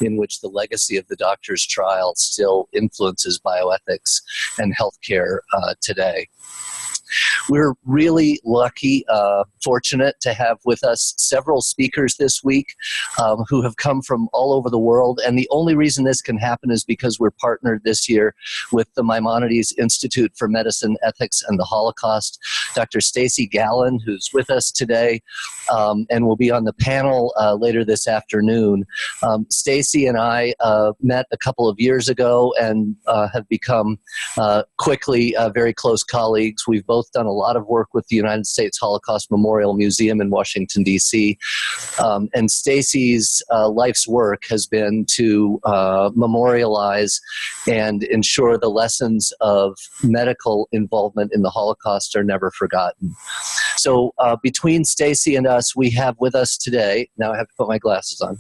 in which the legacy of the doctor's trial still influences bioethics and healthcare today. We're really lucky, fortunate to have with us several speakers this week who have come from all over the world. And the only reason this can happen is because we're partnered this year with the Maimonides Institute for Medicine, Ethics, and the Holocaust. Dr. Stacy Gallen, who's with us today and will be on the panel later this afternoon. Stacy and I met a couple of years ago and have become quickly very close colleagues. We've both done a lot of work with the United States Holocaust Memorial Museum in Washington, D.C. And Stacy's life's work has been to memorialize and ensure the lessons of medical involvement in the Holocaust are never forgotten. So between Stacy and us, we have with us today, now I have to put my glasses on,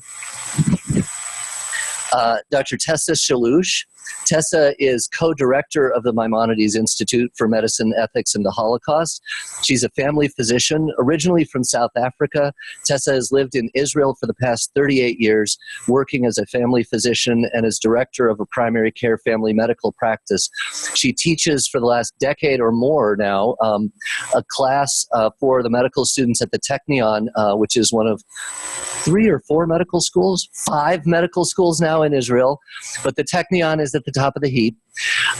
Dr. Tessa Shalouche. Tessa is co-director of the Maimonides Institute for Medicine, Ethics, and the Holocaust. She's a family physician, originally from South Africa. Tessa has lived in Israel for the past 38 years, working as a family physician and as director of a primary care family medical practice. She teaches for the last decade or more now a class for the medical students at the Technion, which is one of 3 or 4 medical schools, 5 medical schools now in Israel, but the Technion is at the top of the heap.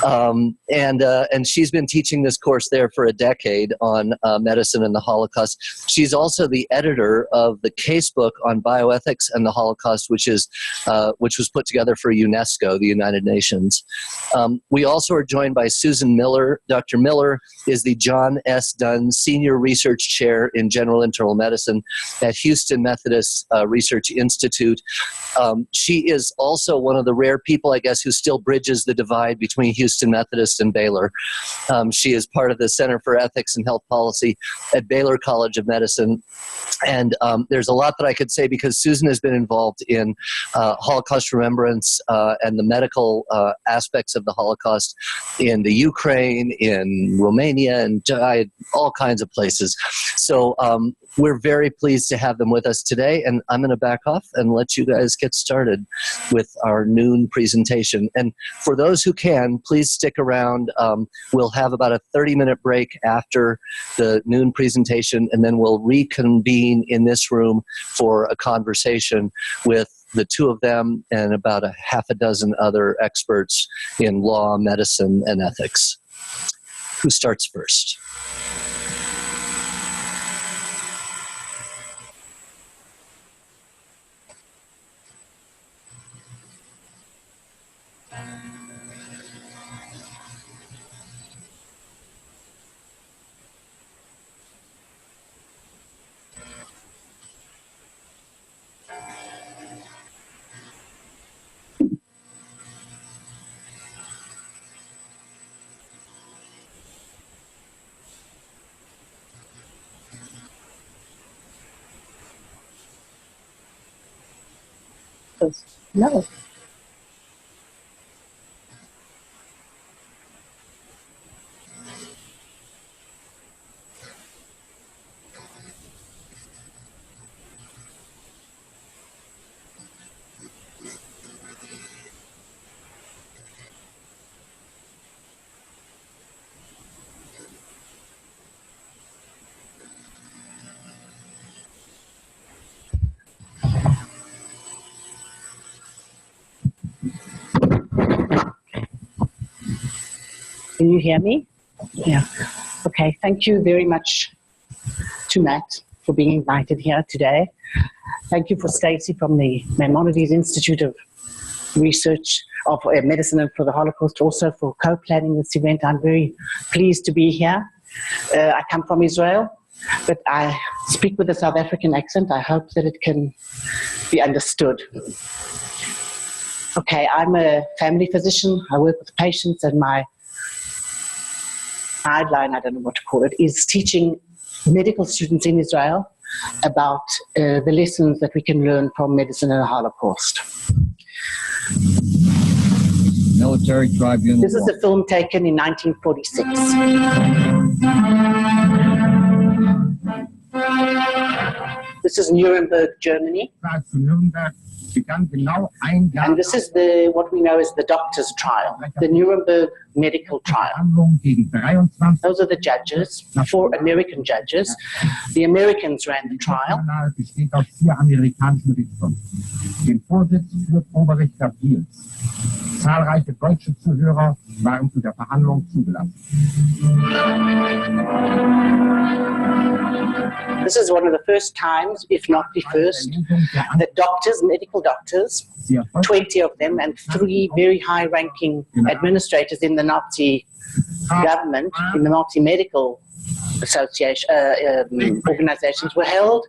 And she's been teaching this course there for a decade on medicine and the Holocaust. She's also the editor of the casebook on bioethics and the Holocaust, which was put together for UNESCO, the United Nations. We also are joined by Susan Miller. Dr. Miller is the John S. Dunn Senior Research Chair in General Internal Medicine at Houston Methodist Research Institute. She is also one of the rare people, I guess, who still bridges the divide between Houston Methodist and Baylor. She is part of the Center for Ethics and Health Policy at Baylor College of Medicine. And there's a lot that I could say because Susan has been involved in Holocaust remembrance and the medical aspects of the Holocaust in the Ukraine, in Romania, and all kinds of places. So we're very pleased to have them with us today, and I'm going to back off and let you guys get started with our noon presentation. And for those who can, please stick around. We'll have about a 30-minute break after the noon presentation, and then we'll reconvene in this room for a conversation with the 2 of them and about a half a dozen other experts in law, medicine, and ethics. Who starts first? No. Can you hear me? Yeah. Okay, thank you very much to Matt for being invited here today. Thank you for Stacy from the Maimonides Institute of Research of Medicine and for the Holocaust, also for co-planning this event. I'm very pleased to be here. I come from Israel, but I speak with a South African accent. I hope that it can be understood. Okay, I'm a family physician. I work with patients, and my guideline, I don't know what to call it, is teaching medical students in Israel about the lessons that we can learn from medicine and the Holocaust. Military tribunal. This is a film taken in 1946. This is Nuremberg, Germany. Back from Nuremberg, And this is what we know as the doctor's trial, the Nuremberg medical trial. Those are the judges, 4 American judges. The Americans ran the trial. Zahlreiche deutsche Zuhörer waren zu der Verhandlung zugelassen. This is one of the first times, if not the first, that doctors, medical doctors, 20 of them, and 3 very high-ranking administrators in the Nazi government, in the Nazi medical association, organizations, were held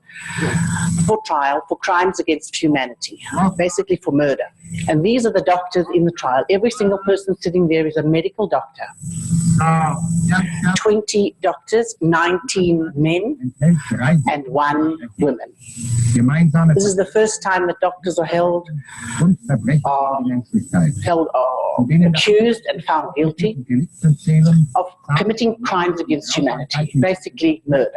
for trial for crimes against humanity, basically for murder. And these are the doctors in the trial. Every single person sitting there is a medical doctor. 20 doctors, 19 men, and 1 woman. This is the first time that doctors are accused and found guilty of committing crimes against humanity, basically murder.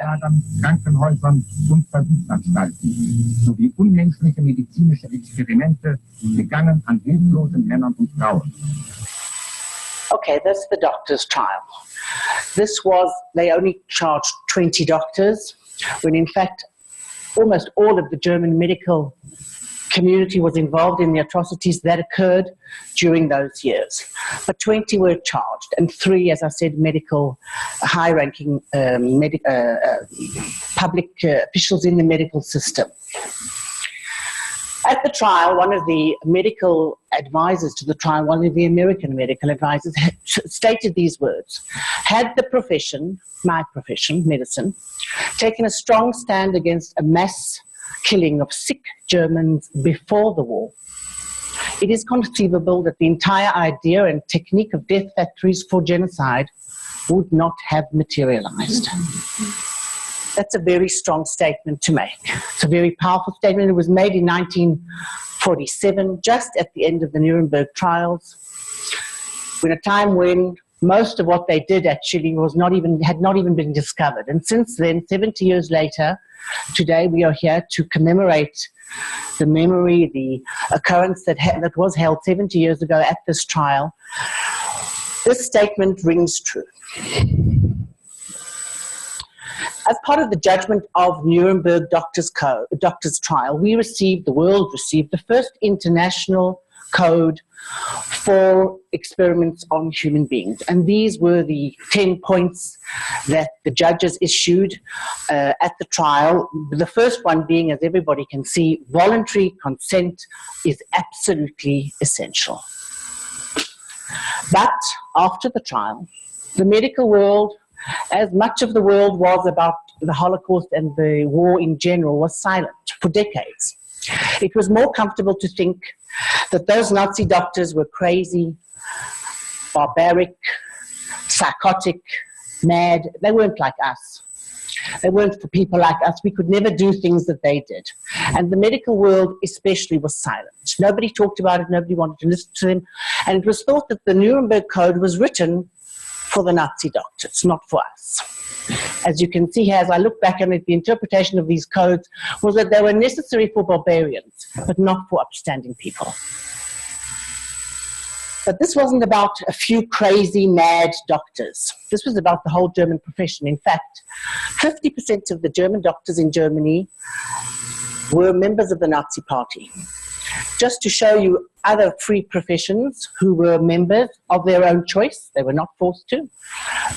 Sowie unmenschliche medizinische Experimente begangen an hilflosen Männern und Frauen. Okay, that's the doctor's trial. They only charged 20 doctors, when in fact almost all of the German medical community was involved in the atrocities that occurred during those years. But 20 were charged, and 3, as I said, medical, high-ranking public officials in the medical system. At the trial, one of the medical advisors to the trial, one of the American medical advisors, stated these words: had the profession, my profession, medicine, taken a strong stand against a mass killing of sick Germans before the war, it is conceivable that the entire idea and technique of death factories for genocide would not have materialized. That's a very strong statement to make. It's a very powerful statement. It was made in 1947, just at the end of the Nuremberg trials, in a time when most of what they did actually had not even been discovered. And since then, 70 years later, today we are here to commemorate the memory, the occurrence that was held 70 years ago at this trial. This statement rings true. As part of the judgment of Nuremberg doctor's trial, the world received the first international code for experiments on human beings. And these were the 10 points that the judges issued at the trial. The first one being, as everybody can see, voluntary consent is absolutely essential. But after the trial, the medical world, as much of the world was about the Holocaust and the war in general, was silent for decades. It was more comfortable to think that those Nazi doctors were crazy, barbaric, psychotic, mad. They weren't like us. They weren't for people like us. We could never do things that they did. And the medical world especially was silent. Nobody talked about it. Nobody wanted to listen to them. And it was thought that the Nuremberg Code was written for the Nazi doctors, not for us. As you can see here, as I look back on it, the interpretation of these codes was that they were necessary for barbarians, but not for upstanding people. But this wasn't about a few crazy, mad doctors. This was about the whole German profession. In fact, 50% of the German doctors in Germany were members of the Nazi Party. Just to show you other free professions who were members of their own choice, they were not forced to.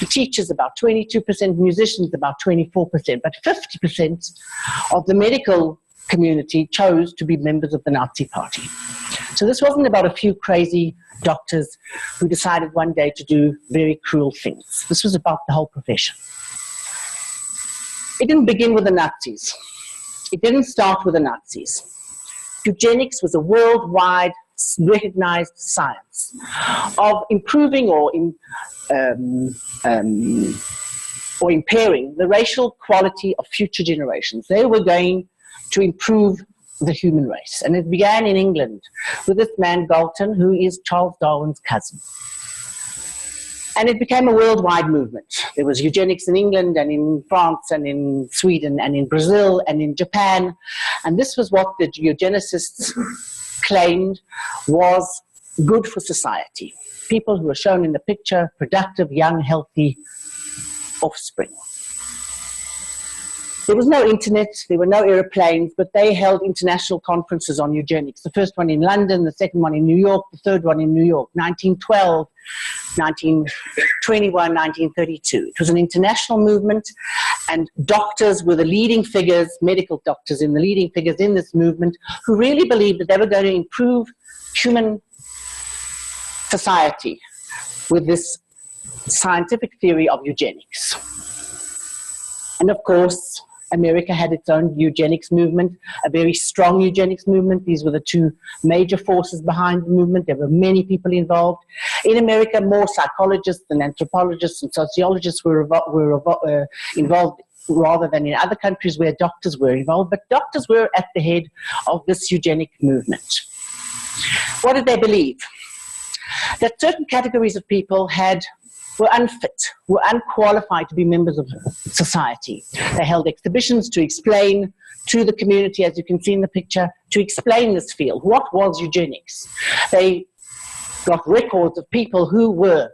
The teachers about 22%, musicians about 24%, but 50% of the medical community chose to be members of the Nazi Party. So this wasn't about a few crazy doctors who decided one day to do very cruel things. This was about the whole profession. It didn't begin with the Nazis. It didn't start with the Nazis. Eugenics was a worldwide recognized science of improving or impairing the racial quality of future generations. They were going to improve the human race. And it began in England with this man, Galton, who is Charles Darwin's cousin. And it became a worldwide movement. There was eugenics in England and in France and in Sweden and in Brazil and in Japan. And this was what the eugenicists claimed was good for society. People who were shown in the picture, productive, young, healthy offspring. There was no internet, there were no airplanes, but they held international conferences on eugenics. The first one in London, the second one in New York, the third one in New York, 1912, 1921, 1932. It was an international movement, and doctors were the leading figures, medical doctors in the leading figures in this movement, who really believed that they were going to improve human society with this scientific theory of eugenics. And of course, America had its own eugenics movement, a very strong eugenics movement. These were the two major forces behind the movement. There were many people involved. In America, more psychologists and anthropologists and sociologists were involved rather than in other countries where doctors were involved. But doctors were at the head of this eugenic movement. What did they believe? That certain categories of people were unfit, were unqualified to be members of society. They held exhibitions to explain to the community, as you can see in the picture, to explain this field. What was eugenics? They got records of people who were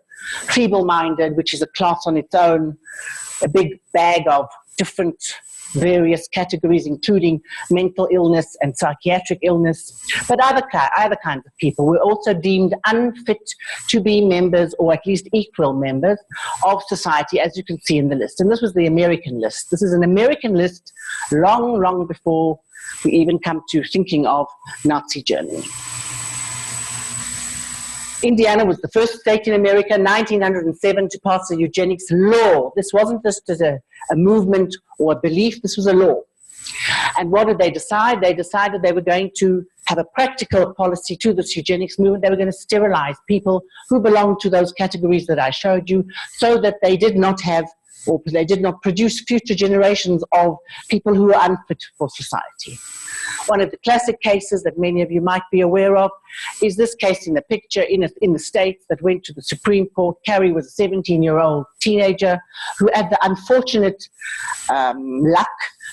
feeble-minded, which is a class on its own, a big bag of different various categories, including mental illness and psychiatric illness. But other kinds of people were also deemed unfit to be members, or at least equal members, of society, as you can see in the list. And this was the American list. This is an American list long, long before we even come to thinking of Nazi Germany. Indiana was the first state in America, 1907, to pass a eugenics law. This wasn't just a movement or a belief, this was a law. And what did they decide? They decided they were going to have a practical policy to this eugenics movement. They were going to sterilize people who belonged to those categories that I showed you, so that they did not have, or they did not produce future generations of people who were unfit for society. One of the classic cases that many of you might be aware of is this case in the picture in the States that went to the Supreme Court. Carrie was a 17-year-old teenager who had the unfortunate luck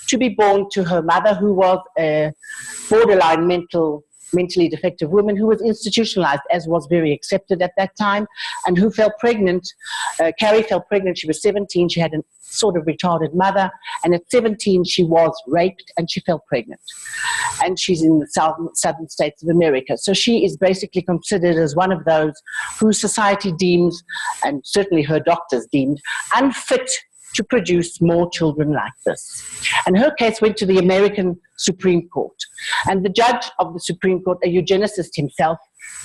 to be born to her mother, who was a borderline mentally defective woman who was institutionalized, as was very accepted at that time, and who fell pregnant. Carrie fell pregnant. She was 17. She had a sort of retarded mother, and at 17 she was raped and she fell pregnant. And she's in the southern states of America. So she is basically considered as one of those who society deems, and certainly her doctors deemed, unfit to produce more children like this. And her case went to the American Supreme Court. And the judge of the Supreme Court, a eugenicist himself,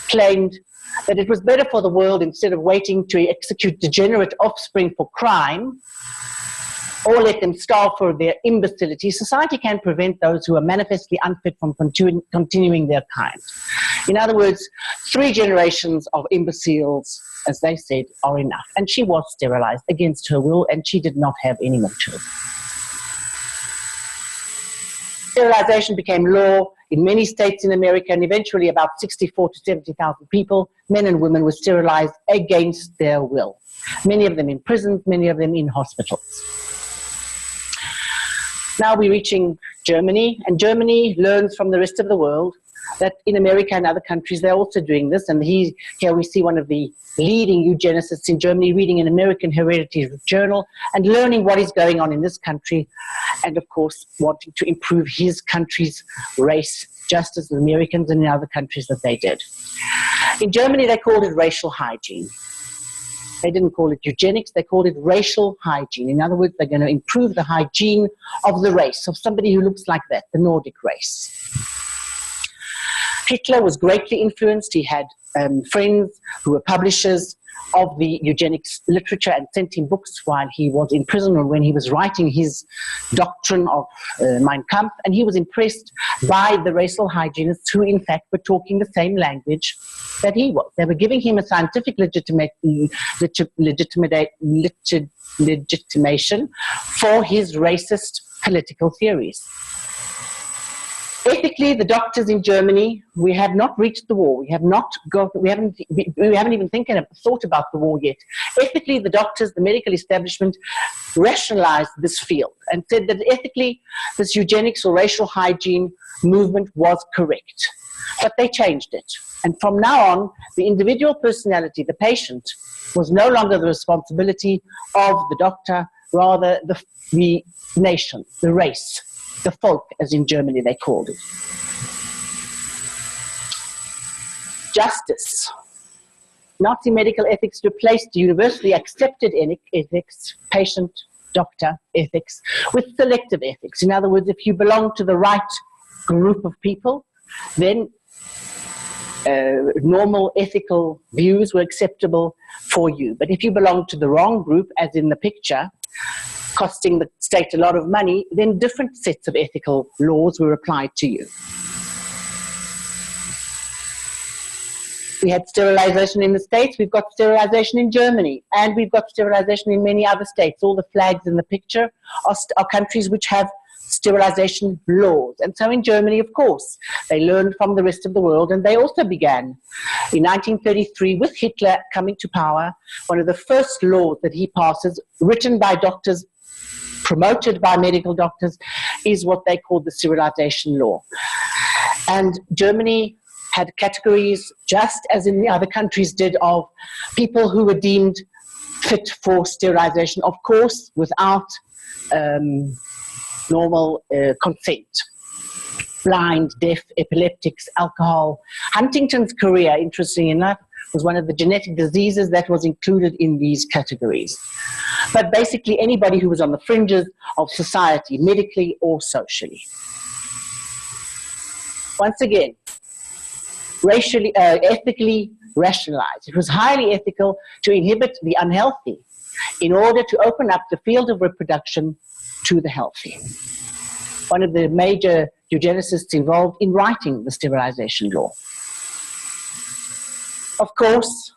claimed that it was better for the world, instead of waiting to execute degenerate offspring for crime, or let them starve for their imbecility, society can prevent those who are manifestly unfit from continuing their kind. In other words, 3 generations of imbeciles, as they said, are enough. And she was sterilized against her will, and she did not have any more children. Sterilization became law in many states in America, and eventually about 64 to 70,000 people, men and women, were sterilized against their will. Many of them in prisons, many of them in hospitals. Now we're reaching Germany, and Germany learns from the rest of the world that in America and other countries they're also doing this. And here we see one of the leading eugenicists in Germany reading an American hereditary journal and learning what is going on in this country, and of course wanting to improve his country's race, just as the Americans and the other countries that they did. In Germany they called it racial hygiene. They didn't call it eugenics, they called it racial hygiene. In other words, they're going to improve the hygiene of the race, of somebody who looks like that, the Nordic race. Hitler was greatly influenced. He had friends who were publishers of the eugenics literature and sent him books while he was in prison, or when he was writing his doctrine of Mein Kampf, and he was impressed by the racial hygienists who in fact were talking the same language that he was. They were giving him a scientific legitimation for his racist political theories. Ethically, the doctors in Germany, we have not reached the war. We haven't even thought about the war yet. Ethically, the doctors, the medical establishment, rationalized this field and said that ethically, this eugenics or racial hygiene movement was correct. but they changed it. And from now on, the individual personality, the patient, was no longer the responsibility of the doctor, rather the nation, the race, the folk, as in Germany they called it. Justice. Nazi medical ethics replaced universally accepted ethics, patient-doctor ethics, with selective ethics. In other words, if you belong to the right group of people, then normal ethical views were acceptable for you. But if you belong to the wrong group, as in the picture, costing the state a lot of money, then different sets of ethical laws were applied to you. We had sterilization in the States, we've got sterilization in Germany, and we've got sterilization in many other states. All the flags in the picture are countries which have sterilization laws. And so in Germany, of course, they learned from the rest of the world, and they also began. In 1933, with Hitler coming to power, one of the first laws that he passes, written by doctors, promoted by medical doctors, is what they call the sterilization law. And Germany had categories, just as in the other countries did, of people who were deemed fit for sterilization, of course, without normal consent. Blind, deaf, epileptics, alcohol. Huntington's chorea, interestingly enough, was one of the genetic diseases that was included in these categories. But basically anybody who was on the fringes of society, medically or socially. Once again, racially, ethically rationalized. It was highly ethical to inhibit the unhealthy in order to open up the field of reproduction to the healthy. One of the major eugenicists involved in writing the sterilization law. Of course,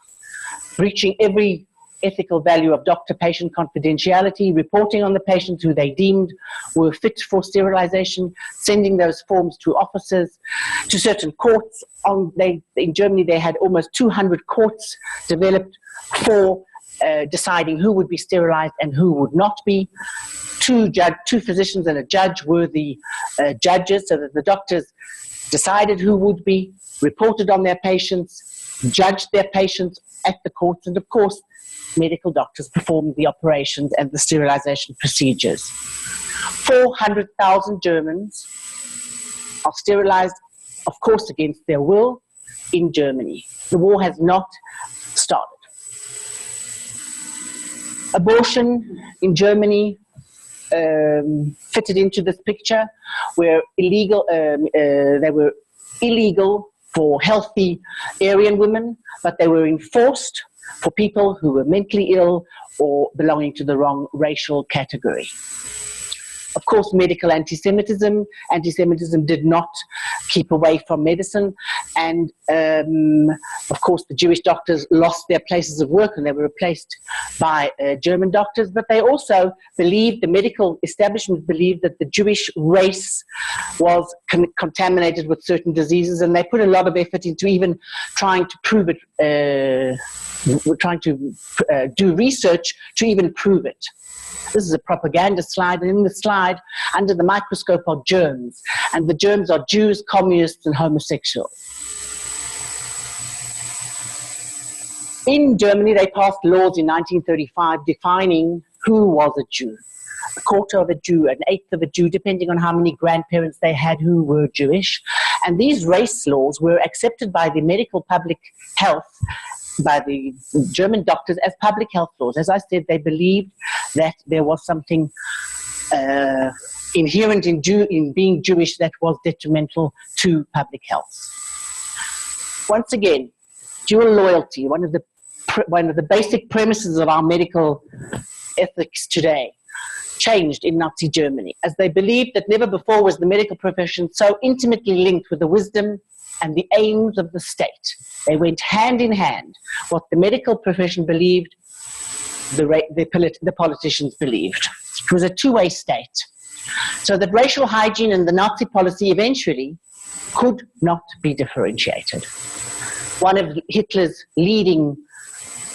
breaching every ethical value of doctor-patient confidentiality, reporting on the patients who they deemed were fit for sterilization, sending those forms to officers, to certain courts. In Germany, they had almost 200 courts developed for deciding who would be sterilized and who would not be. Two physicians and a judge were the judges, so that the doctors decided who would be, reported on their patients, judged their patients at the courts, and of course, medical doctors performed the operations and the sterilization procedures. 400,000 Germans are sterilized, of course, against their will in Germany. The war has not started. Abortion in Germany fitted into this picture, where they were illegal for healthy Aryan women, but they were enforced for people who were mentally ill or belonging to the wrong racial category. Of course, medical anti-Semitism did not keep away from medicine, and of course the Jewish doctors lost their places of work and they were replaced by German doctors, but they also believed, the medical establishment believed, that the Jewish race was contaminated with certain diseases, and they put a lot of effort into even trying to prove it, do research to even prove it. This is a propaganda slide, and in the slide, under the microscope, are germs. And the germs are Jews, communists, and homosexuals. In Germany, they passed laws in 1935 defining who was a Jew. A quarter of a Jew, an eighth of a Jew, depending on how many grandparents they had who were Jewish. And these race laws were accepted by the medical public health, by the German doctors, as public health laws. As I said, they believed that there was something inherent in being Jewish that was detrimental to public health. Once again, dual loyalty, one of the basic premises of our medical ethics today, changed in Nazi Germany, as they believed that never before was the medical profession so intimately linked with the wisdom and the aims of the state. They went hand in hand. What the medical profession believed, the politicians believed. It was a two-way state. So that racial hygiene and the Nazi policy eventually could not be differentiated. One of Hitler's leading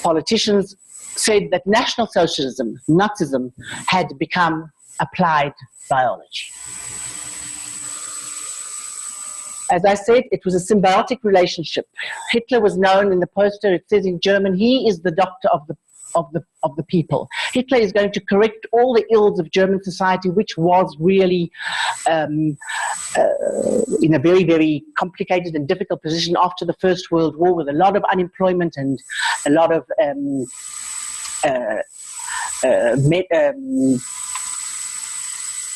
politicians said that National Socialism, Nazism, had become applied biology. As I said, it was a symbiotic relationship. Hitler was known in the poster, it says in German, he is the doctor of the people. Hitler is going to correct all the ills of German society, which was really in a very, very complicated and difficult position after the First World War, with a lot of unemployment and a lot of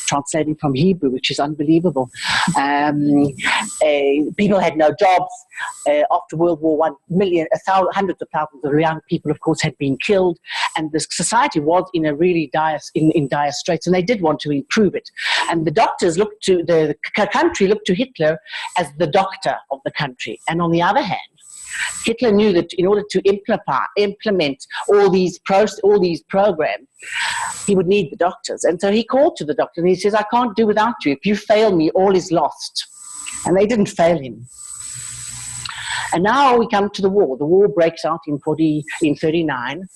translating from Hebrew, which is unbelievable. People had no jobs. After World War I, hundreds of thousands of young people, of course, had been killed, and the society was in a really dire straits, and they did want to improve it. And the doctors looked to the country looked to Hitler as the doctor of the country. And on the other hand, Hitler knew that in order to implement all these programs, he would need the doctors. And so he called to the doctor and he says, I can't do without you. If you fail me, all is lost. And they didn't fail him. And now we come to the war. The war breaks out in 39.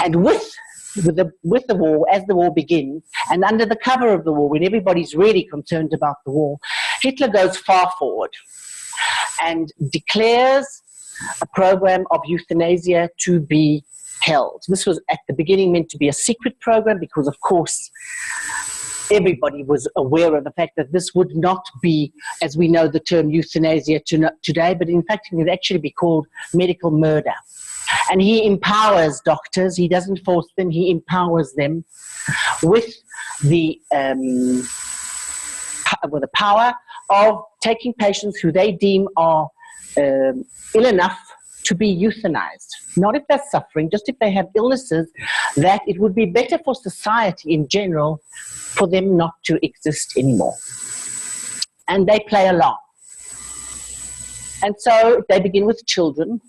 And with the war, as the war begins, and under the cover of the war, when everybody's really concerned about the war, Hitler goes far forward and declares a program of euthanasia to be held. This was at the beginning meant to be a secret program because, of course, everybody was aware of the fact that this would not be, as we know the term euthanasia today, but in fact it would actually be called medical murder. And he empowers doctors, he doesn't force them, he empowers them with the power of taking patients who they deem are ill enough to be euthanized. Not if they're suffering, just if they have illnesses that it would be better for society in general for them not to exist anymore. And they play along. And so they begin with children.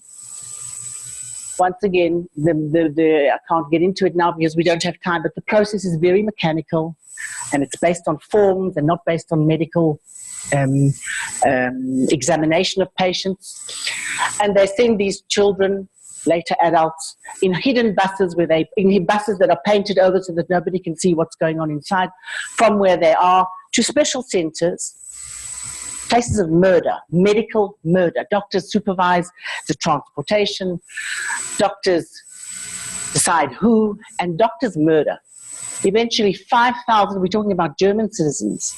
Once again, I can't get into it now because we don't have time, but the process is very mechanical and it's based on forms and not based on medical examination of patients. And they send these children, later adults, in hidden buses in buses that are painted over so that nobody can see what's going on inside, from where they are to special centers, places of murder, medical murder. Doctors supervise the transportation, doctors decide who, and doctors murder. Eventually 5,000, we're talking about German citizens,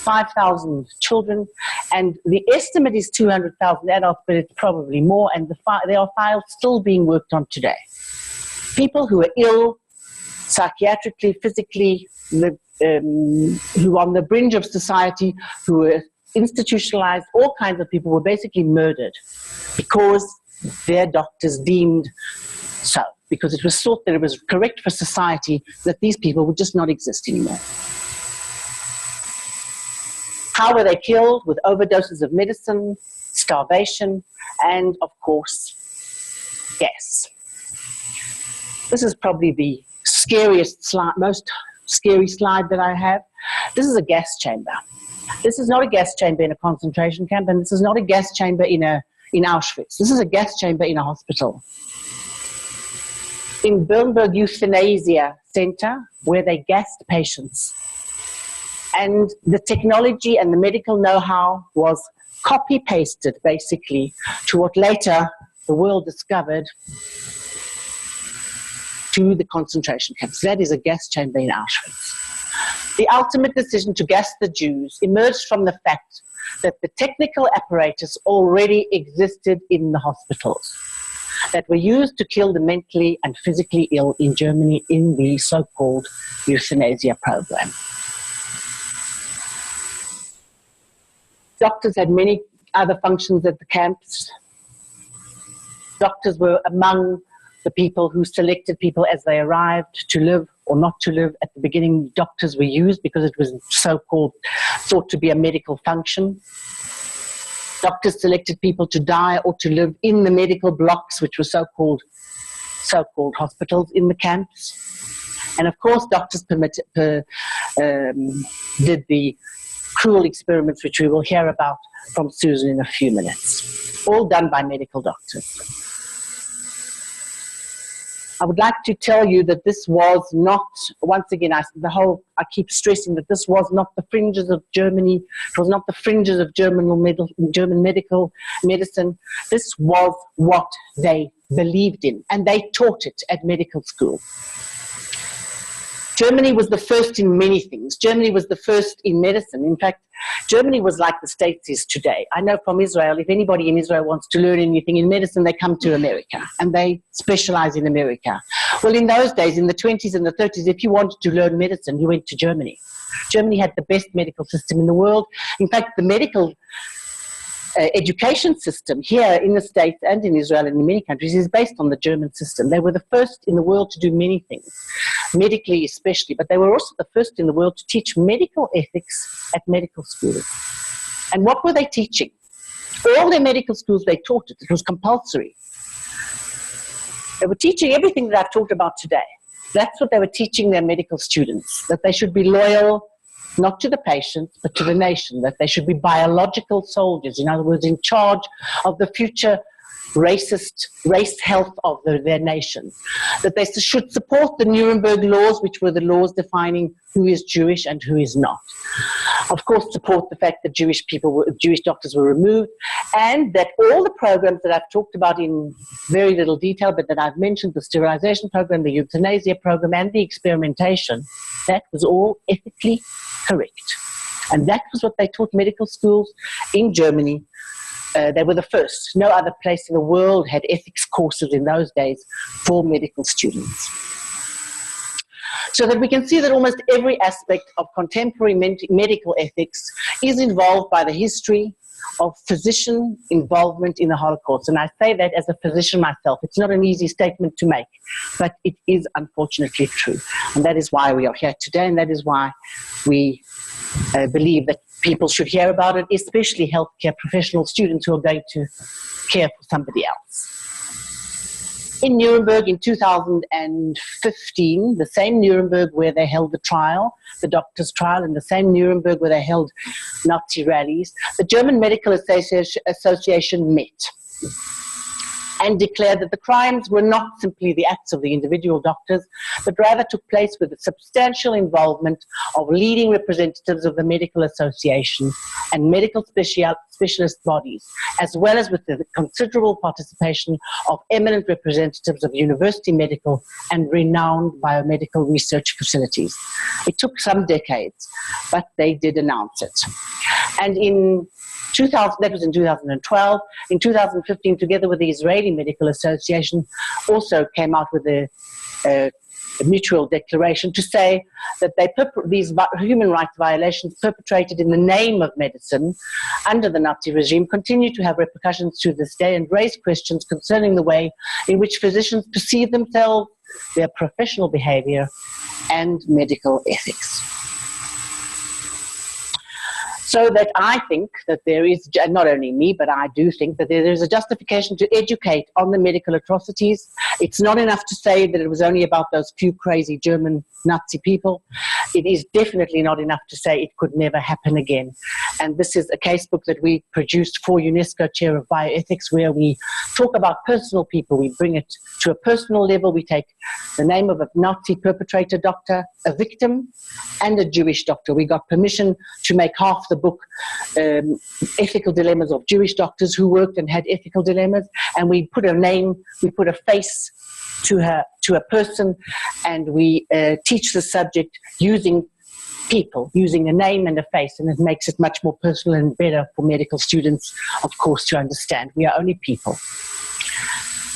5,000 children, and the estimate is 200,000 adults, but it's probably more, and there are files still being worked on today. People who are ill, psychiatrically, physically, who are on the brink of society, who are institutionalized, all kinds of people were basically murdered because their doctors deemed so, because it was thought that it was correct for society that these people would just not exist anymore. How were they killed? With overdoses of medicine, starvation, and of course, gas. This is probably the scariest slide, most scary slide that I have. This is a gas chamber. This is not a gas chamber in a concentration camp, and this is not a gas chamber in Auschwitz. This is a gas chamber in a hospital. In Nuremberg Euthanasia Center, where they gassed patients. And the technology and the medical know-how was copy-pasted, basically, to what later the world discovered to the concentration camps. That is a gas chamber in Auschwitz. The ultimate decision to gas the Jews emerged from the fact that the technical apparatus already existed in the hospitals that were used to kill the mentally and physically ill in Germany in the so-called euthanasia program. Doctors had many other functions at the camps. Doctors were among the people who selected people as they arrived to live or not to live. At the beginning, doctors were used because it was so-called, thought to be a medical function. Doctors selected people to die or to live in the medical blocks, which were so-called hospitals in the camps. And of course, doctors did the cruel experiments, which we will hear about from Susan in a few minutes, all done by medical doctors. I would like to tell you that this was not, once again, I keep stressing that this was not the fringes of Germany. It was not the fringes of German medical medicine. This was what they believed in, and they taught it at medical school. Germany was the first in many things. Germany was the first in medicine. In fact, Germany was like the States is today. I know from Israel, if anybody in Israel wants to learn anything in medicine, they come to America, and they specialize in America. Well, in those days, in the 20s and the 30s, if you wanted to learn medicine, you went to Germany. Germany had the best medical system in the world. In fact, the medical education system here in the States and in Israel and in many countries is based on the German system. They were the first in the world to do many things, medically especially, but they were also the first in the world to teach medical ethics at medical schools. And what were they teaching? All their medical schools, they taught it. It was compulsory. They were teaching everything that I've talked about today. That's what they were teaching their medical students, that they should be loyal, not to the patients, but to the nation, that they should be biological soldiers, in other words, in charge of the future race health of their nation, that they should support the Nuremberg laws, which were the laws defining who is Jewish and who is not. Of course, support the fact that Jewish doctors were removed, and that all the programs that I've talked about in very little detail, but that I've mentioned, the sterilization program, the euthanasia program, and the experimentation, that was all ethically correct. And that was what they taught medical schools in Germany. They were the first. No other place in the world had ethics courses in those days for medical students. So that we can see that almost every aspect of contemporary medical ethics is involved by the history of physician involvement in the Holocaust. And I say that as a physician myself. It's not an easy statement to make, but it is unfortunately true. And that is why we are here today, and that is why we believe that people should hear about it, especially healthcare professional students who are going to care for somebody else. In Nuremberg in 2015, the same Nuremberg where they held the trial, the doctor's trial, and the same Nuremberg where they held Nazi rallies, the German Medical Association met and declared that the crimes were not simply the acts of the individual doctors, but rather took place with the substantial involvement of leading representatives of the medical association and medical specialist bodies, as well as with the considerable participation of eminent representatives of university medical and renowned biomedical research facilities. It took some decades, but they did announce it. And in 2000, that was in 2012. In 2015, together with the Israeli Medical Association, also came out with a mutual declaration to say that these human rights violations perpetrated in the name of medicine under the Nazi regime continue to have repercussions to this day and raise questions concerning the way in which physicians perceive themselves, their professional behavior, and medical ethics. So that I think that there is, not only me, but I do think that there is a justification to educate on the medical atrocities. It's not enough to say that it was only about those few crazy German Nazi people. It is definitely not enough to say it could never happen again. And this is a casebook that we produced for UNESCO Chair of Bioethics, where we talk about personal people. We bring it to a personal level. We take the name of a Nazi perpetrator doctor, a victim, and a Jewish doctor. We got permission to make half the book ethical dilemmas of Jewish doctors who worked and had ethical dilemmas, and we put a name, we put a face to a person, and we teach the subject using people, using a name and a face, and it makes it much more personal and better for medical students, of course, to understand. We are only people.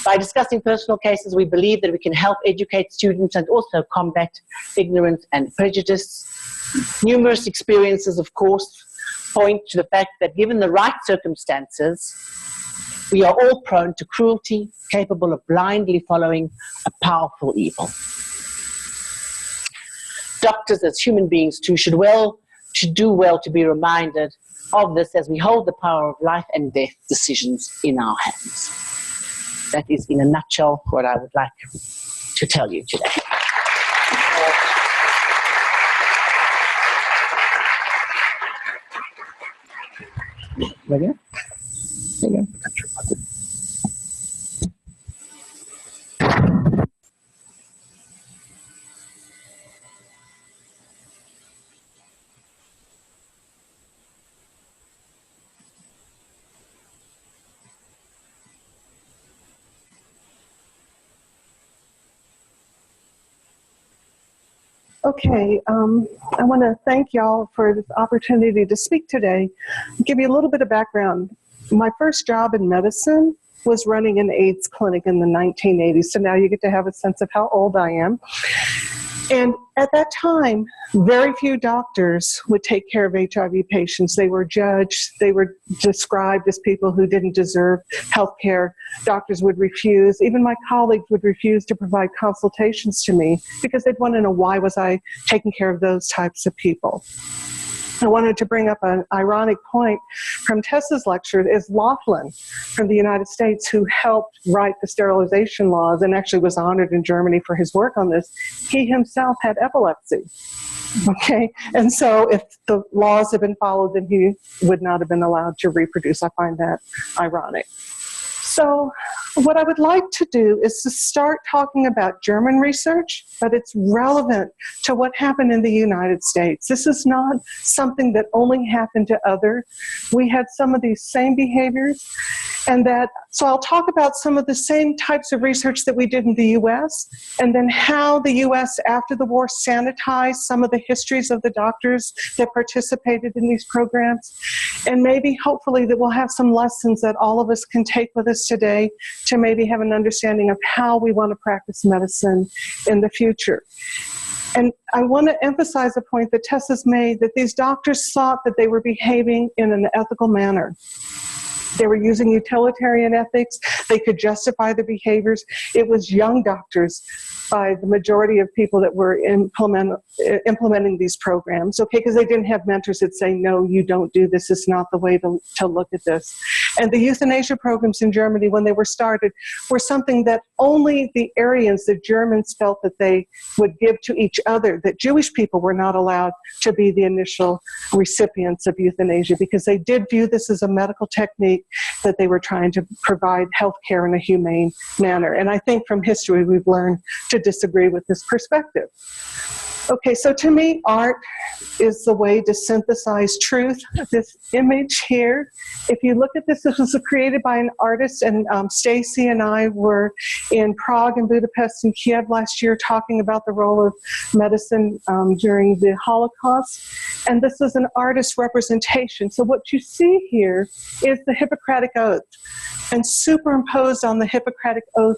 By discussing personal cases, we believe that we can help educate students and also combat ignorance and prejudice. Numerous experiences, of course, point to the fact that given the right circumstances, we are all prone to cruelty, capable of blindly following a powerful evil. Doctors, as human beings too, should do well to be reminded of this as we hold the power of life and death decisions in our hands. That is, in a nutshell, what I would like to tell you today. There you go. There you go. Okay, I want to thank y'all for this opportunity to speak today. Give you a little bit of background. My first job in medicine was running an AIDS clinic in the 1980s, so now you get to have a sense of how old I am. And at that time, very few doctors would take care of HIV patients. They were judged, they were described as people who didn't deserve health care. Doctors would refuse, even my colleagues would refuse to provide consultations to me because they'd want to know why was I taking care of those types of people. I wanted to bring up an ironic point from Tessa's lecture is Laughlin from the United States, who helped write the sterilization laws and actually was honored in Germany for his work on this. He himself had epilepsy. Okay, and so if the laws had been followed, then he would not have been allowed to reproduce. I find that ironic. So what I would like to do is to start talking about German research, but it's relevant to what happened in the United States. This is not something that only happened to others. We had some of these same behaviors, and so I'll talk about some of the same types of research that we did in the US, and then how the US after the war sanitized some of the histories of the doctors that participated in these programs, and maybe hopefully that we'll have some lessons that all of us can take with us today to maybe have an understanding of how we want to practice medicine in the future. And I want to emphasize a point that Tessa's made, that these doctors thought that they were behaving in an ethical manner. They were using utilitarian ethics. They could justify the behaviors. It was young doctors by the majority of people that were implementing these programs, okay, because they didn't have mentors that say, no, you don't do this. It's not the way to look at this. And the euthanasia programs in Germany, when they were started, were something that only the Aryans, the Germans, felt that they would give to each other, that Jewish people were not allowed to be the initial recipients of euthanasia because they did view this as a medical technique that they were trying to provide health care in a humane manner. And I think from history we've learned to disagree with this perspective. Okay, so to me, art is the way to synthesize truth. This image here, if you look at this, this was created by an artist, and Stacy and I were in Prague and Budapest and Kiev last year talking about the role of medicine during the Holocaust. And this is an artist representation. So what you see here is the Hippocratic Oath. And superimposed on the Hippocratic Oath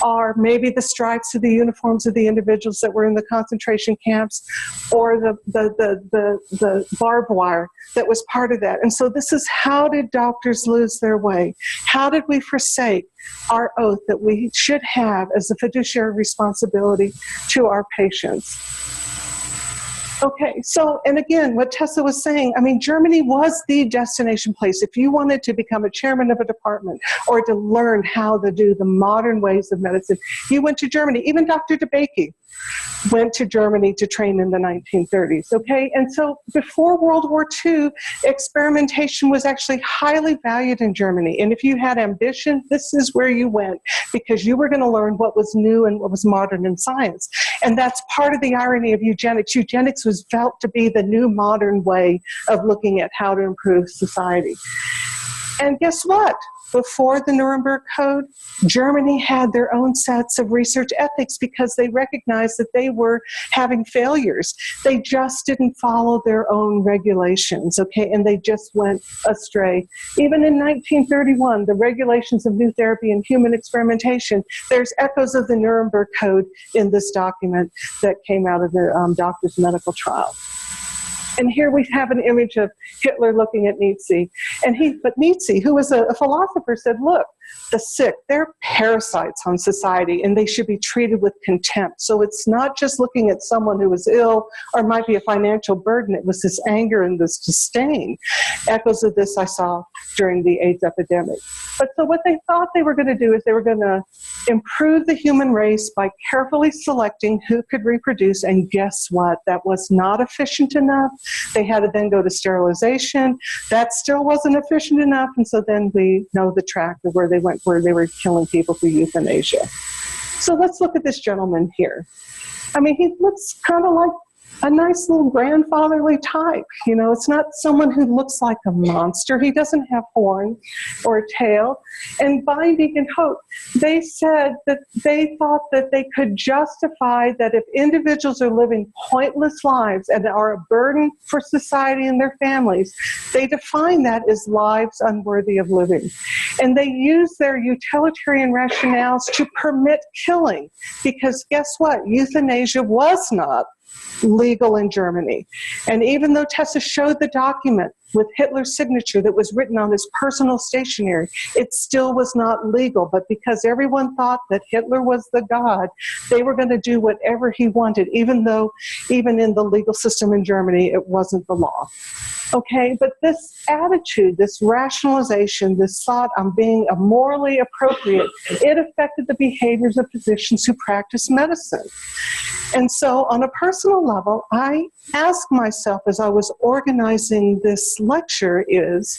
are maybe the stripes of the uniforms of the individuals that were in the concentration camps, or the barbed wire that was part of that. And so this is, how did doctors lose their way? How did we forsake our oath that we should have as a fiduciary responsibility to our patients? Okay, so, and again, what Tessa was saying, I mean, Germany was the destination place. If you wanted to become a chairman of a department or to learn how to do the modern ways of medicine, you went to Germany. Even Dr. DeBakey went to Germany to train in the 1930s, okay? And so before World War II, experimentation was actually highly valued in Germany. And if you had ambition, this is where you went, because you were going to learn what was new and what was modern in science. And that's part of the irony of eugenics. Eugenics was felt to be the new modern way of looking at how to improve society. And guess what? Before the Nuremberg Code, Germany had their own sets of research ethics because they recognized that they were having failures. They just didn't follow their own regulations, okay, and they just went astray. Even in 1931, the regulations of new therapy and human experimentation, there's echoes of the Nuremberg Code in this document that came out of the doctor's medical trial. And here we have an image of Hitler looking at Nietzsche. But Nietzsche, who was a philosopher, said, look, the sick, they're parasites on society, and they should be treated with contempt. So it's not just looking at someone who is ill or might be a financial burden. It was this anger and this disdain. Echoes of this I saw during the AIDS epidemic. But so what they thought they were going to do is they were going to improve the human race by carefully selecting who could reproduce. And guess what? That was not efficient enough. They had to then go to sterilization. That still wasn't efficient enough. And so then we know the track of where they went, where they were killing people through euthanasia. So let's look at this gentleman here. I mean, he looks kind of like a nice little grandfatherly type. You know, it's not someone who looks like a monster. He doesn't have horns or a tail. And Binding and Hope, they said that they thought that they could justify that if individuals are living pointless lives and are a burden for society and their families, they define that as lives unworthy of living. And they use their utilitarian rationales to permit killing, because guess what? Euthanasia was not legal in Germany. And even though Tessa showed the document with Hitler's signature that was written on his personal stationery, it still was not legal. But because everyone thought that Hitler was the god, they were going to do whatever he wanted, even though even in the legal system in Germany, it wasn't the law. Okay, but this attitude, this rationalization, this thought on being morally appropriate, it affected the behaviors of physicians who practice medicine. And so on a personal level, I asked myself as I was organizing this lecture is,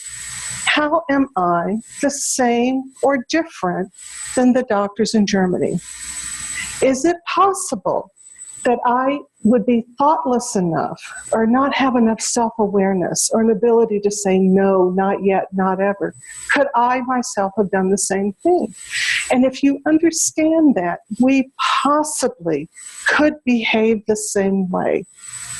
how am I the same or different than the doctors in Germany? Is it possible that I would be thoughtless enough or not have enough self-awareness or an ability to say no, not yet, not ever? Could I myself have done the same thing? And if you understand that we possibly could behave the same way,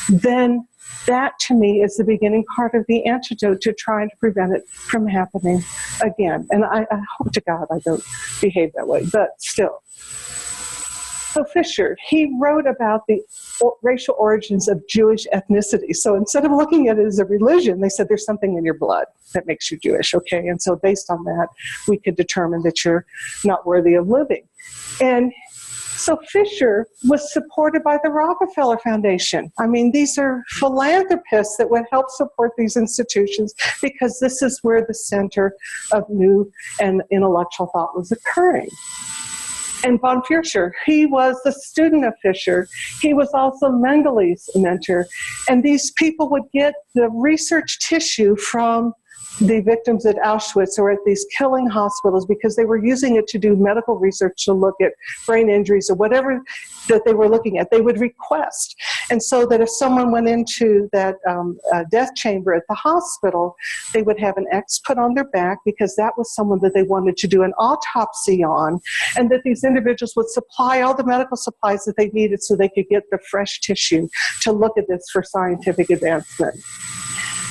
then that to me is the beginning part of the antidote to trying to prevent it from happening again. And I hope to God I don't behave that way, but still. So Fisher, he wrote about the racial origins of Jewish ethnicity. So instead of looking at it as a religion, they said there's something in your blood that makes you Jewish, okay? And so based on that, we could determine that you're not worthy of living. And so Fisher was supported by the Rockefeller Foundation. I mean, these are philanthropists that would help support these institutions because this is where the center of new and intellectual thought was occurring. And von Fischer, he was the student of Fischer. He was also Mengel's mentor. And these people would get the research tissue from the victims at Auschwitz or at these killing hospitals because they were using it to do medical research to look at brain injuries or whatever that they were looking at. They would request. And so that if someone went into that death chamber at the hospital, they would have an X put on their back because that was someone that they wanted to do an autopsy on, and that these individuals would supply all the medical supplies that they needed so they could get the fresh tissue to look at this for scientific advancement.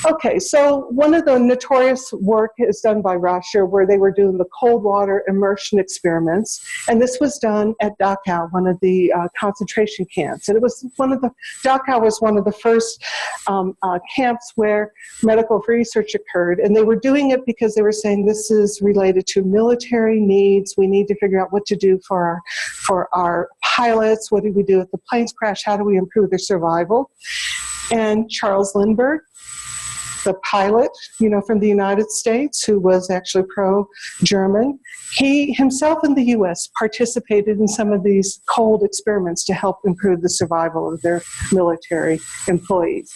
Okay, so one of the notorious work is done by Russia where they were doing the cold water immersion experiments, and this was done at Dachau, one of the concentration camps. And it was Dachau was one of the first camps where medical research occurred, and they were doing it because they were saying this is related to military needs. We need to figure out what to do for our pilots. What do we do if the planes crash? How do we improve their survival? And Charles Lindbergh, the pilot, from the United States, who was actually pro-German, he himself in the U.S. participated in some of these cold experiments to help improve the survival of their military employees.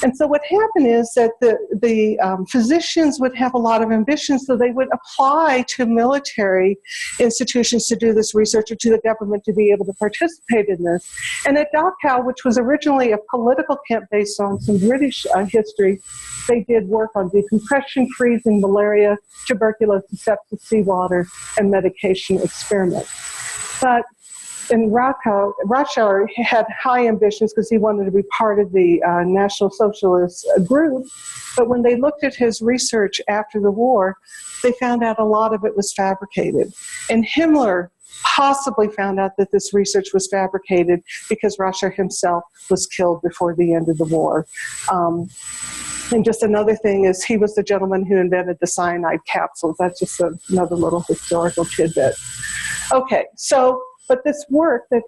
And so what happened is that the physicians would have a lot of ambition, so they would apply to military institutions to do this research or to the government to be able to participate in this. And at Dachau, which was originally a political camp based on some British history, they did work on decompression, freezing, malaria, tuberculosis, sepsis, seawater, and medication experiments. But in Russia had high ambitions because he wanted to be part of the National Socialist group. But when they looked at his research after the war, they found out a lot of it was fabricated. And Himmler possibly found out that this research was fabricated because Russia himself was killed before the end of the war. And just another thing is he was the gentleman who invented the cyanide capsules. That's just another little historical tidbit. Okay, so, but this work that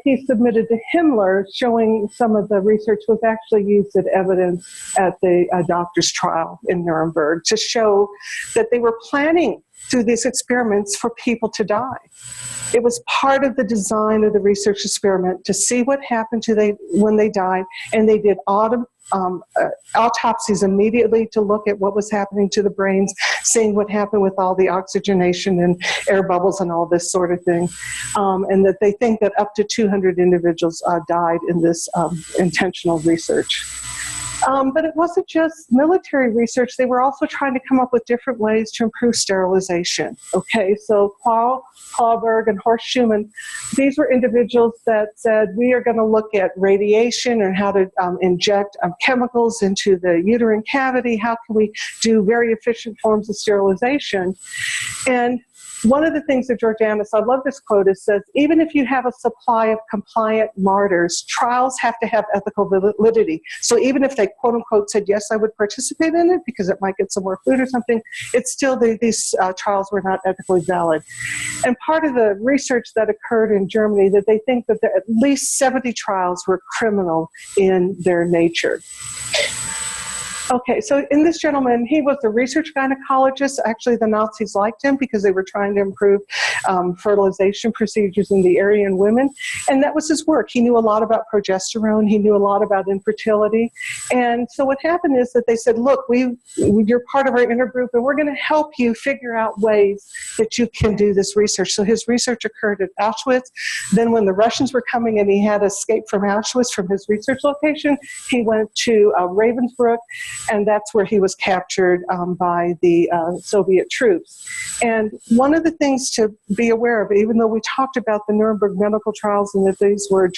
he submitted to Himmler showing some of the research was actually used as evidence at the doctor's trial in Nuremberg to show that they were planning through these experiments for people to die. It was part of the design of the research experiment to see what happened when they died, and they did autopsies immediately to look at what was happening to the brains, seeing what happened with all the oxygenation and air bubbles and all this sort of thing. And that they think that up to 200 individuals died in this intentional research. But it wasn't just military research. They were also trying to come up with different ways to improve sterilization. Okay, so Clawberg and Horst Schumann, these were individuals that said, we are going to look at radiation and how to inject chemicals into the uterine cavity. How can we do very efficient forms of sterilization? And one of the things that Georgianis, I love this quote, it says, even if you have a supply of compliant martyrs, trials have to have ethical validity. So even if they quote unquote said, yes, I would participate in it because it might get some more food or something, it's still these trials were not ethically valid. And part of the research that occurred in Germany, that they think that at least 70 trials were criminal in their nature. Okay, so in this gentleman, he was a research gynecologist. Actually, the Nazis liked him because they were trying to improve fertilization procedures in the Aryan women. And that was his work. He knew a lot about progesterone. He knew a lot about infertility. And so what happened is that they said, look, you're part of our intergroup, and we're going to help you figure out ways that you can do this research. So his research occurred at Auschwitz. Then when the Russians were coming and he had escaped from Auschwitz from his research location, he went to Ravensbrück. And that's where he was captured by the Soviet troops. And one of the things to be aware of, even though we talked about the Nuremberg medical trials and that these were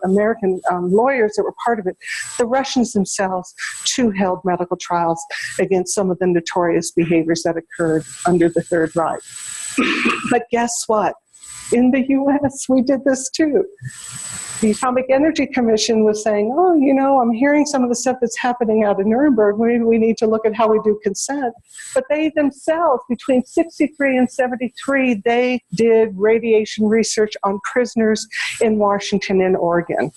American lawyers that were part of it, the Russians themselves too held medical trials against some of the notorious behaviors that occurred under the Third Reich. But guess what? In the U.S., we did this too. The Atomic Energy Commission was saying, oh, I'm hearing some of the stuff that's happening out in Nuremberg. Maybe we need to look at how we do consent. But they themselves, between 63 and 73, they did radiation research on prisoners in Washington and Oregon.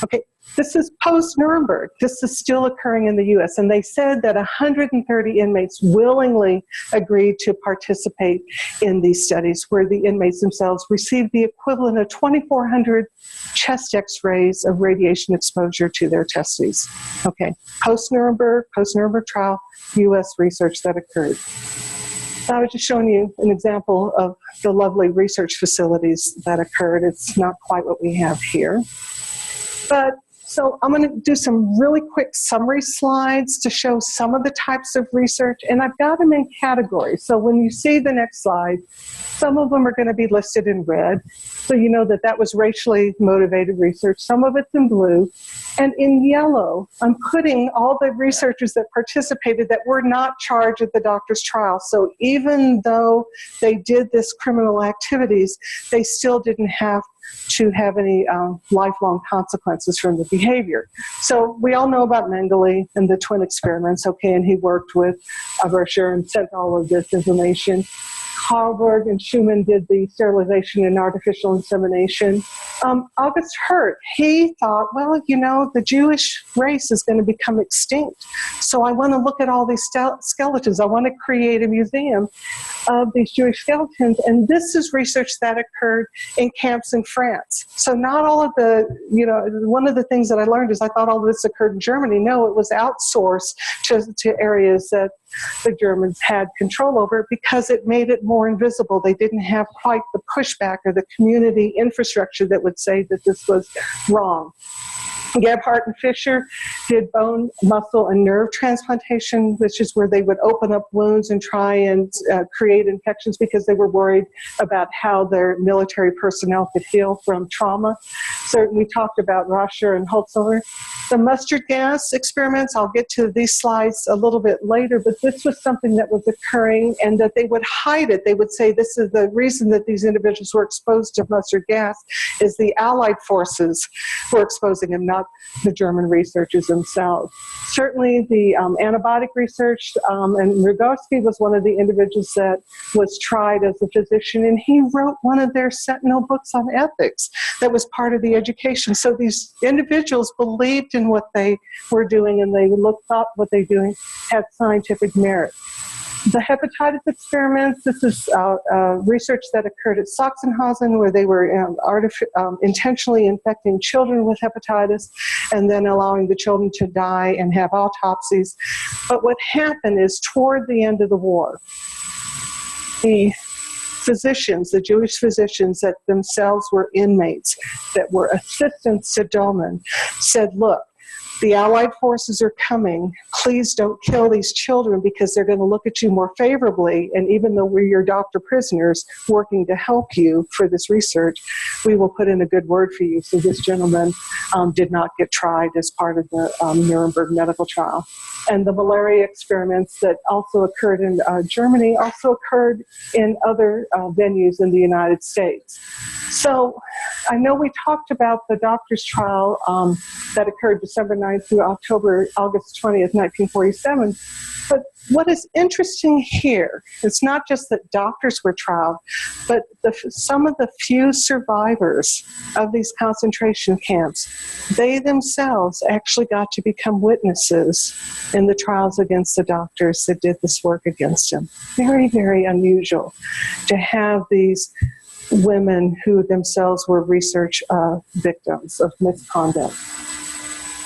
Okay. This is post-Nuremberg. This is still occurring in the U.S. And they said that 130 inmates willingly agreed to participate in these studies, where the inmates themselves received the equivalent of 2,400 chest x-rays of radiation exposure to their testes. Okay, post-Nuremberg trial, U.S. research that occurred. I was just showing you an example of the lovely research facilities that occurred. It's not quite what we have here. But so I'm going to do some really quick summary slides to show some of the types of research, and I've got them in categories. So when you see the next slide, some of them are going to be listed in red, so you know that that was racially motivated research. Some of it's in blue, and in yellow, I'm putting all the researchers that participated that were not charged at the doctor's trial. So even though they did this criminal activities, they still didn't have to have any lifelong consequences from the behavior. So we all know about Mengele and the twin experiments, okay, and he worked with Aberscher and sent all of this information. Clawberg and Schumann did the sterilization and artificial insemination. August Hirt, he thought, well, the Jewish race is going to become extinct. So I want to look at all these skeletons. I want to create a museum of these Jewish skeletons. And this is research that occurred in camps in France. So not all of the, one of the things that I learned is I thought all of this occurred in Germany. No, it was outsourced to areas that the Germans had control over because it made it more invisible. They didn't have quite the pushback or the community infrastructure that would say that this was wrong. Gebhardt and Fisher did bone, muscle, and nerve transplantation, which is where they would open up wounds and try and create infections because they were worried about how their military personnel could heal from trauma. So we talked about Rascher and Holzhauer. The mustard gas experiments, I'll get to these slides a little bit later, but this was something that was occurring and that they would hide it. They would say this is the reason that these individuals were exposed to mustard gas is the Allied forces were exposing them, not the German researchers themselves. Certainly the antibiotic research, and Rogowski was one of the individuals that was tried as a physician, and he wrote one of their seminal books on ethics that was part of the education. So these individuals believed in what they were doing, and they thought what they were doing had scientific merit. The hepatitis experiments, this is research that occurred at Sachsenhausen, where they were intentionally infecting children with hepatitis and then allowing the children to die and have autopsies. But what happened is, toward the end of the war, the physicians, the Jewish physicians that themselves were inmates, that were assistants to Dolman, said, look, the Allied forces are coming. Please don't kill these children, because they're going to look at you more favorably. And even though we're your doctor prisoners working to help you for this research, we will put in a good word for you. So this gentleman did not get tried as part of the Nuremberg medical trial. And the malaria experiments that also occurred in Germany also occurred in other venues in the United States. So I know we talked about the doctor's trial that occurred December 9th through August 20th, 1947. But what is interesting here, it's not just that doctors were trialed, but some of the few survivors of these concentration camps, they themselves actually got to become witnesses in the trials against the doctors that did this work against them. Very, very unusual to have these women who themselves were research victims of misconduct.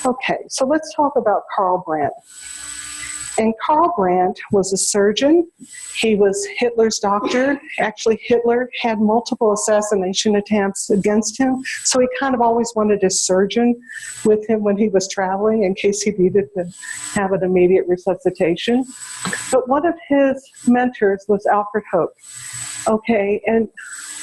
Okay, so let's talk about Karl Brandt. And Karl Brandt was a surgeon. He was Hitler's doctor. Actually, Hitler had multiple assassination attempts against him, so he kind of always wanted a surgeon with him when he was traveling in case he needed to have an immediate resuscitation. But one of his mentors was Alfred Hope. Okay, and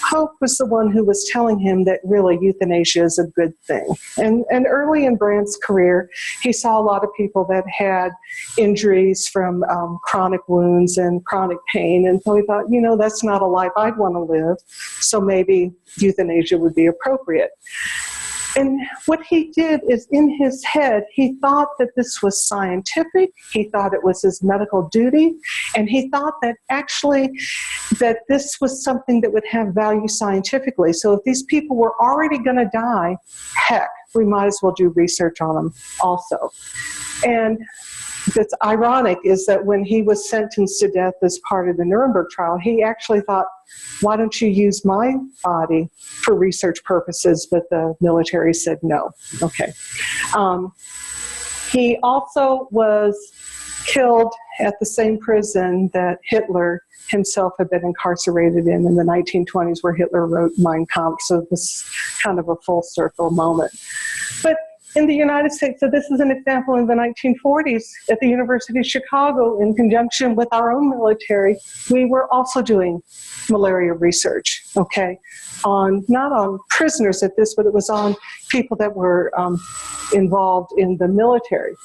Hope was the one who was telling him that really euthanasia is a good thing. And early in Brandt's career, he saw a lot of people that had injuries from chronic wounds and chronic pain. And so he thought, you know, that's not a life I'd want to live. So maybe euthanasia would be appropriate. And what he did is, in his head, he thought that this was scientific, he thought it was his medical duty, and he thought that actually that this was something that would have value scientifically. So if these people were already going to die, heck, we might as well do research on them also. And that's ironic is that when he was sentenced to death as part of the Nuremberg trial, he actually thought, why don't you use my body for research purposes? But the military said no. Okay. He also was killed at the same prison that Hitler himself had been incarcerated in the 1920s, where Hitler wrote Mein Kampf. So this is kind of a full circle moment. But in the United States, so this is an example in the 1940s at the University of Chicago, in conjunction with our own military, we were also doing malaria research, okay, not on prisoners at this, but it was on people that were involved in the military.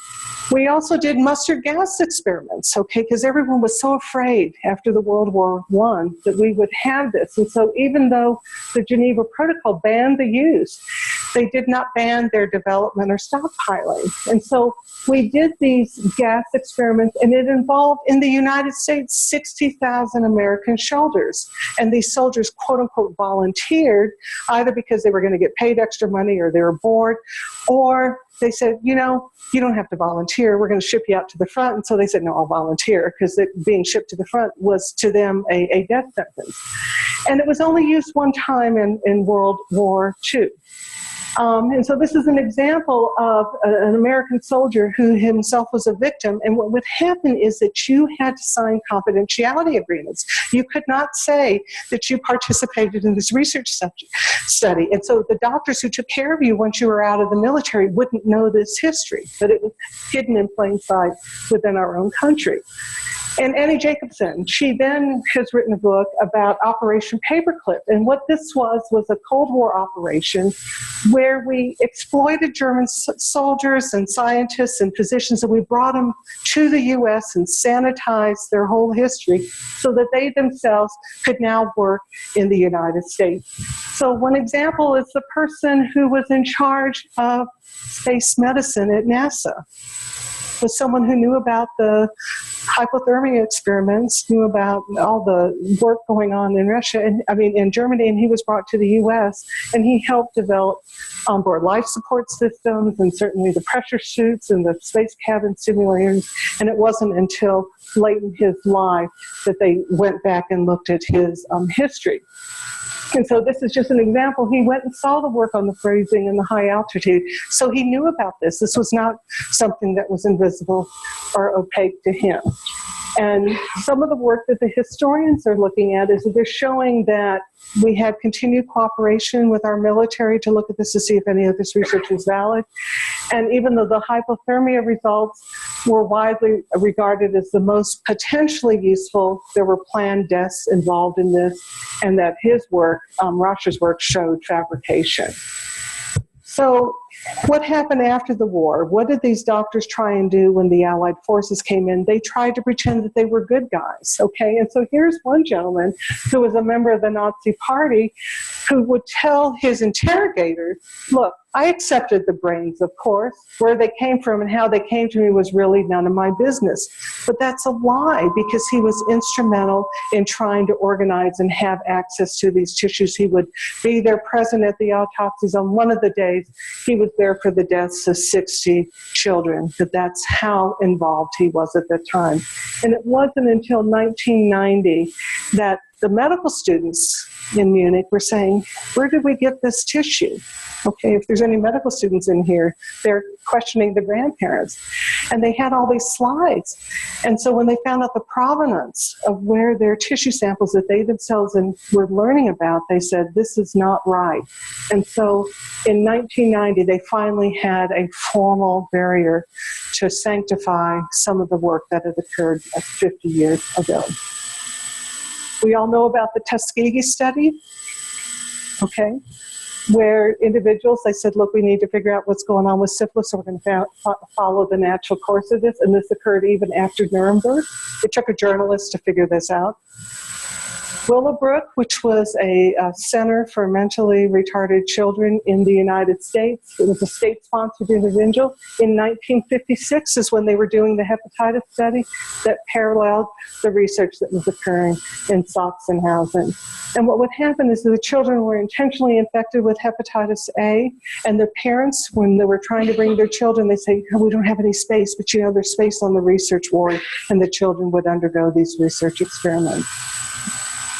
We also did mustard gas experiments, okay, because everyone was so afraid after the World War I that we would have this. And so even though the Geneva Protocol banned the use, they did not ban their development or stockpiling. And so we did these gas experiments, and it involved, in the United States, 60,000 American soldiers. And these soldiers, quote unquote, volunteered, either because they were going to get paid extra money or they were bored, or they said, you know, you don't have to volunteer. We're going to ship you out to the front. And so they said, no, I'll volunteer, because being shipped to the front was to them a death sentence. And it was only used one time in World War II. And so this is an example of an American soldier who himself was a victim. And what would happen is that you had to sign confidentiality agreements. You could not say that you participated in this research study. And so the doctors who took care of you once you were out of the military wouldn't know this history, but it was hidden in plain sight within our own country. And Annie Jacobson, she then has written a book about Operation Paperclip. And what this was a Cold War operation where we exploited German soldiers and scientists and physicians, and we brought them to the U.S. and sanitized their whole history so that they themselves could now work in the United States. So one example is the person who was in charge of space medicine at NASA. Was someone who knew about the hypothermia experiments, knew about all the work going on in Russia, and in Germany, and he was brought to the U.S., and he helped develop onboard life support systems and certainly the pressure suits and the space cabin simulators. And it wasn't until late in his life that they went back and looked at his history. And so this is just an example. He went and saw the work on the phrasing and the high altitude. So he knew about this. This was not something that was invisible or opaque to him. And some of the work that the historians are looking at is that they're showing that we had continued cooperation with our military to look at this to see if any of this research is valid. And even though the hypothermia results were widely regarded as the most potentially useful, there were planned deaths involved in this, and that his work, Rosh's work, showed fabrication. So what happened after the war? What did these doctors try and do when the Allied forces came in? They tried to pretend that they were good guys, okay? And so here's one gentleman who was a member of the Nazi Party who would tell his interrogators, look, I accepted the brains, of course. Where they came from and how they came to me was really none of my business. But that's a lie, because he was instrumental in trying to organize and have access to these tissues. He would be there present at the autopsies. On one of the days, he was there for the deaths of 60 children. But that's how involved he was at that time. And it wasn't until 1990 that the medical students in Munich were saying, where did we get this tissue? Okay, if there's any medical students in here, they're questioning the grandparents. And they had all these slides. And so when they found out the provenance of where their tissue samples that they themselves were learning about, they said, this is not right. And so in 1990, they finally had a formal barrier to sanctify some of the work that had occurred 50 years ago. We all know about the Tuskegee study, okay, where individuals, they said, look, we need to figure out what's going on with syphilis, so we're going to follow the natural course of this, and this occurred even after Nuremberg. It took a journalist to figure this out. Willowbrook, which was a center for mentally retarded children in the United States. It was a state-sponsored individual. In 1956 is when they were doing the hepatitis study that paralleled the research that was occurring in Sachsenhausen. And what would happen is that the children were intentionally infected with hepatitis A, and their parents, when they were trying to bring their children, they say, oh, we don't have any space, but you know, there's space on the research ward, and the children would undergo these research experiments.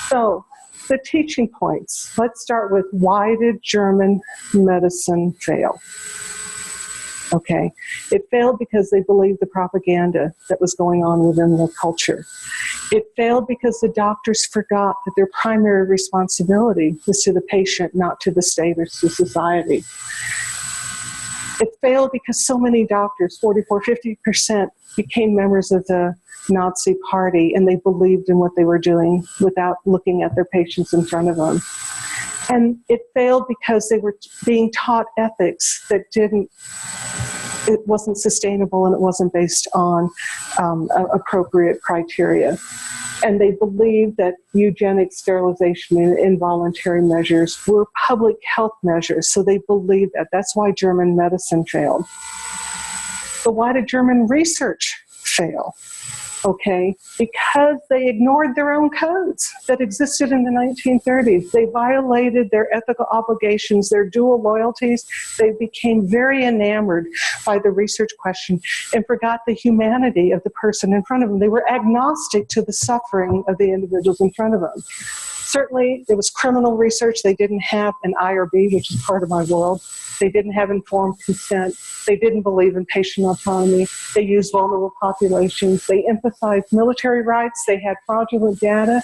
So, the teaching points. Let's start with, why did German medicine fail? Okay, it failed because they believed the propaganda that was going on within the culture. It failed because the doctors forgot that their primary responsibility was to the patient, not to the state or to society. It failed because so many doctors, 44–50%, became members of the Nazi Party, and they believed in what they were doing without looking at their patients in front of them. And it failed because they were being taught ethics that it wasn't sustainable, and it wasn't based on appropriate criteria. And they believed that eugenic sterilization and involuntary measures were public health measures, so they believed that. That's why German medicine failed. But why did German research fail? Okay, because they ignored their own codes that existed in the 1930s. They violated their ethical obligations, their dual loyalties. They became very enamored by the research question and forgot the humanity of the person in front of them. They were agnostic to the suffering of the individuals in front of them. Certainly, it was criminal research. They didn't have an IRB, which is part of my world. They didn't have informed consent. They didn't believe in patient autonomy. They used vulnerable populations. They emphasized military rights. They had fraudulent data.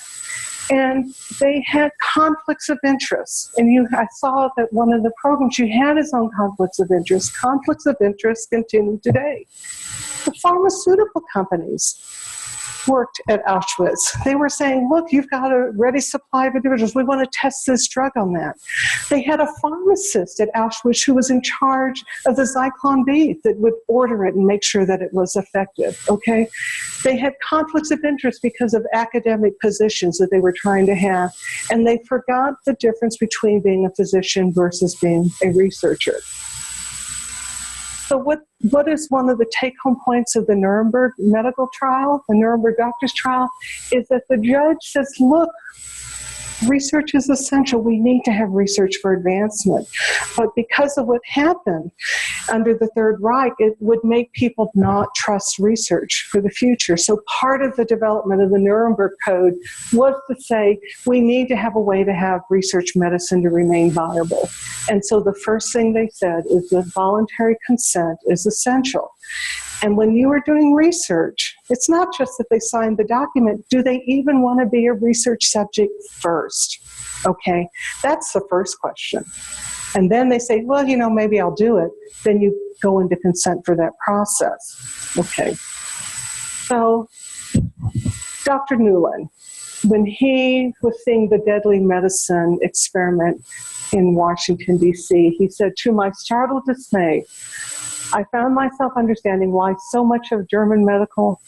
And they had conflicts of interest. And I saw that one of the programs you had is on conflicts of interest. Conflicts of interest continue today. The pharmaceutical companies worked at Auschwitz. They were saying, look, you've got a ready supply of individuals. We want to test this drug on that. They had a pharmacist at Auschwitz who was in charge of the Zyklon B that would order it and make sure that it was effective, okay? They had conflicts of interest because of academic positions that they were trying to have, and they forgot the difference between being a physician versus being a researcher. So what is one of the take-home points of the Nuremberg medical trial, the Nuremberg doctor's trial, is that the judge says, look, research is essential. We need to have research for advancement. But because of what happened under the Third Reich, it would make people not trust research for the future. So part of the development of the Nuremberg Code was to say we need to have a way to have research medicine to remain viable. And so the first thing they said is that voluntary consent is essential. And when you are doing research, it's not just that they signed the document. Do they even want to be a research subject first? Okay, that's the first question. And then they say, well, you know, maybe I'll do it. Then you go into consent for that process. Okay. So Dr. Newland, when he was seeing the deadly medicine experiment in Washington, D.C., he said, to my startled dismay, I found myself understanding why so much of German medical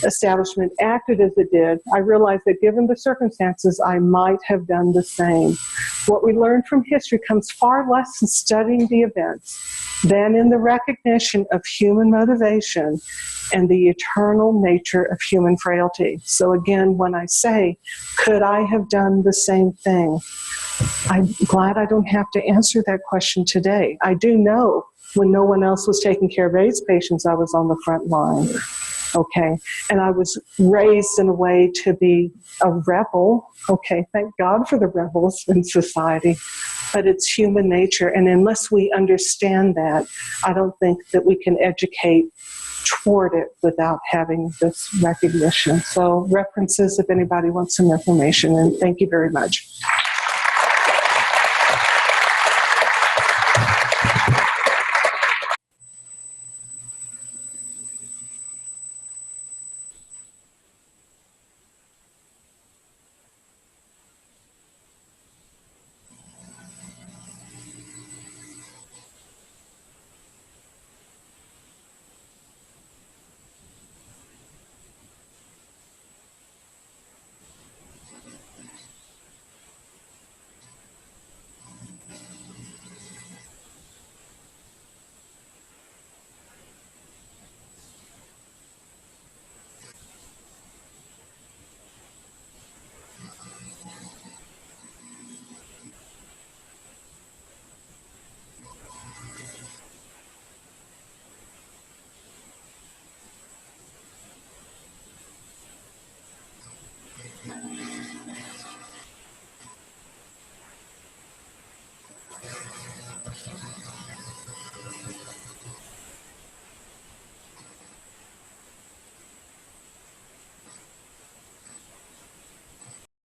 establishment acted as it did. I realized that given the circumstances, I might have done the same. What we learn from history comes far less in studying the events than in the recognition of human motivation and the eternal nature of human frailty. So again, when I say, could I have done the same thing? I'm glad I don't have to answer that question today. I do know when no one else was taking care of AIDS patients, I was on the front line, okay? And I was raised in a way to be a rebel, okay? Thank God for the rebels in society, but it's human nature. And unless we understand that, I don't think that we can educate toward it without having this recognition. So references if anybody wants some information, and thank you very much.